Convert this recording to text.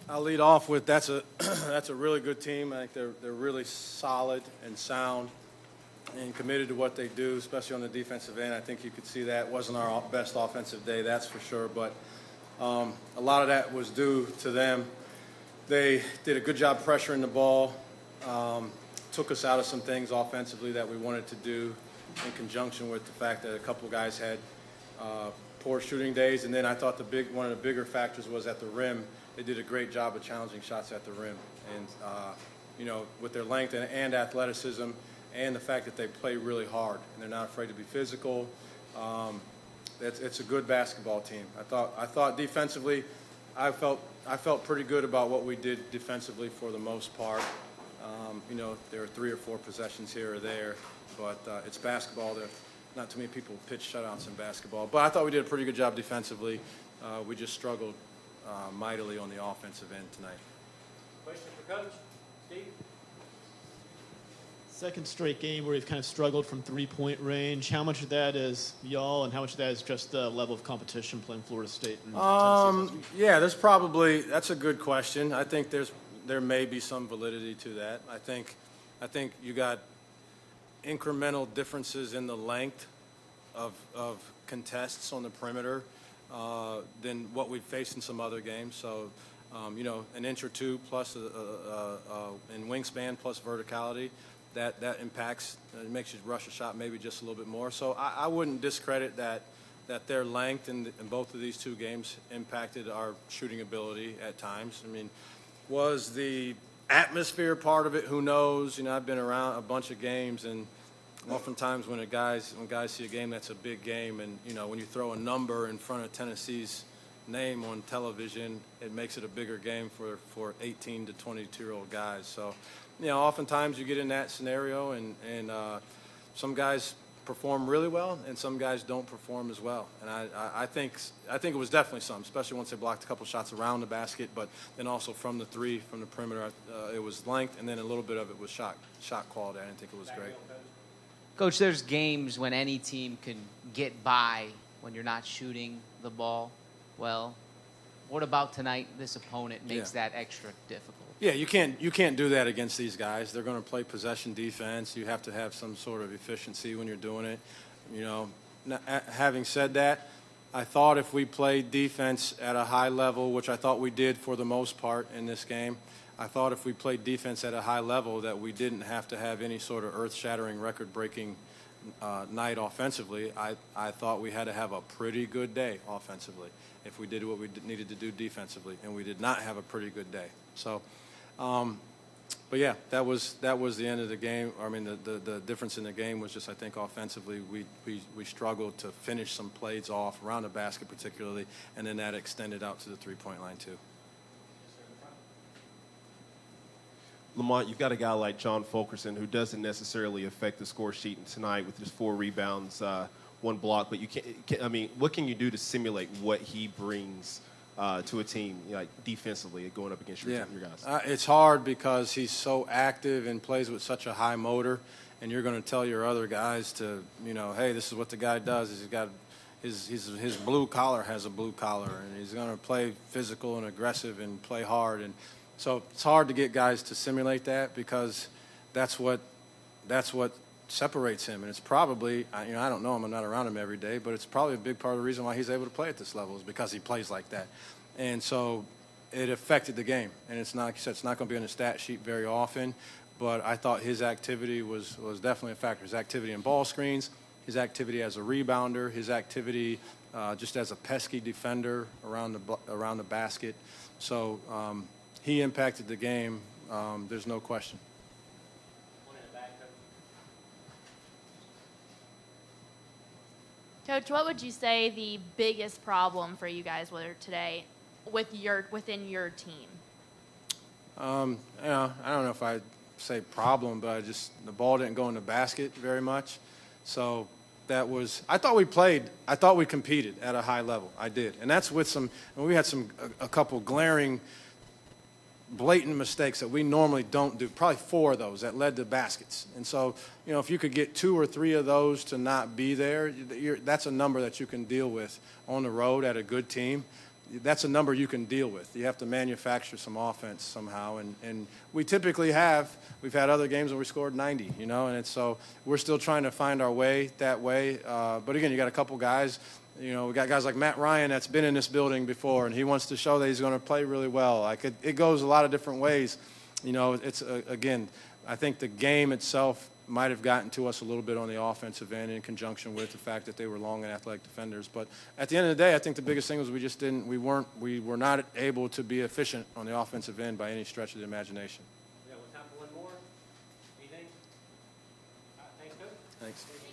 I'll lead off with that's a that's a really good team. I think they're really solid and sound and committed to what they do, especially on the defensive end. I think you could see that wasn't our best offensive day, that's for sure. But a lot of that was due to them. They did a good job pressuring the ball, took us out of some things offensively that we wanted to do in conjunction with the fact that a couple guys had poor shooting days. And then I thought one of the bigger factors was at the rim. They did a great job of challenging shots at the rim. And, with their length and athleticism and the fact that they play really hard and they're not afraid to be physical, it's a good basketball team. I thought defensively, I felt pretty good about what we did defensively for the most part. There are 3 or 4 possessions here or there, but it's basketball. There's not too many people pitch shutouts in basketball. But I thought we did a pretty good job defensively. We just struggled mightily on the offensive end tonight. Question for Coach. Steve? Second straight game where you've kind of struggled from three-point range. How much of that is y'all, and how much of that is just the level of competition playing Florida State and Tennessee? Yeah, that's a good question. I think there may be some validity to that. I think you got incremental differences in the length of contests on the perimeter than what we've faced in some other games. So, an inch or two plus in wingspan plus verticality, that impacts, it makes you rush a shot maybe just a little bit more. So I wouldn't discredit that their length in both of these 2 games impacted our shooting ability at times. I mean, was the atmosphere part of it? Who knows? I've been around a bunch of games, and oftentimes when guys see a game that's a big game, and when you throw a number in front of Tennessee's name on television, it makes it a bigger game for 18 to 22-year-old guys. So, oftentimes you get in that scenario, and some guys perform really well, and some guys don't perform as well. And I think it was definitely some, especially once they blocked a couple shots around the basket, but then also from the perimeter, it was length, and then a little bit of it was shot quality. I didn't think it was great. Coach, there's games when any team can get by when you're not shooting the ball well. What about tonight? This opponent makes that extra difficult. Yeah, you can't do that against these guys. They're going to play possession defense. You have to have some sort of efficiency when you're doing it. Having said that, I thought if we played defense at a high level, which I thought we did for the most part in this game, I thought if we played defense at a high level that we didn't have to have any sort of earth-shattering, record-breaking night offensively. I thought we had to have a pretty good day offensively if we did what we needed to do defensively, and we did not have a pretty good day. So, but yeah, that was the end of the game. I mean, the difference in the game was just, I think, offensively we struggled to finish some plays off around the basket particularly, and then that extended out to the three-point line too. Lamont, you've got a guy like John Fulkerson who doesn't necessarily affect the score sheet tonight with just 4 rebounds, 1 block. But what can you do to simulate what he brings to a team, defensively, going up against your guys? It's hard because he's so active and plays with such a high motor, and you're going to tell your other guys to, hey, this is what the guy does. He's got his blue collar has a blue collar, and he's going to play physical and aggressive and play hard. And so it's hard to get guys to simulate that because that's what separates him. And it's probably, I don't know him, I'm not around him every day, but it's probably a big part of the reason why he's able to play at this level is because he plays like that. And so it affected the game. And it's not, like you said, it's not going to be on the stat sheet very often, but I thought his activity was definitely a factor. His activity in ball screens, his activity as a rebounder, his activity just as a pesky defender around the basket. So, he impacted the game. There's no question. Coach, what would you say the biggest problem for you guys were today within your team? I don't know if I'd say problem, but the ball didn't go in the basket very much. So that was, I thought we competed at a high level. I did. And that's with we had a couple glaring blatant mistakes that we normally don't do, probably 4 of those that led to baskets. And so, if you could get 2 or 3 of those to not be there, that's a number that you can deal with on the road at a good team. that's a number you can deal with. You have to manufacture some offense somehow, and we typically have. We've had other games where we scored 90, you know, and it's, so we're still trying to find our way that way. But again, you got a couple guys, you know, we got guys like Matt Ryan that's been in this building before, and he wants to show that he's going to play really well. Like it goes a lot of different ways, you know. It's again, I think the game itself might have gotten to us a little bit on the offensive end in conjunction with the fact that they were long and athletic defenders. But at the end of the day, I think the biggest thing was we were not able to be efficient on the offensive end by any stretch of the imagination. We have time for one more. Anything? All right, thanks, Coach. Thanks.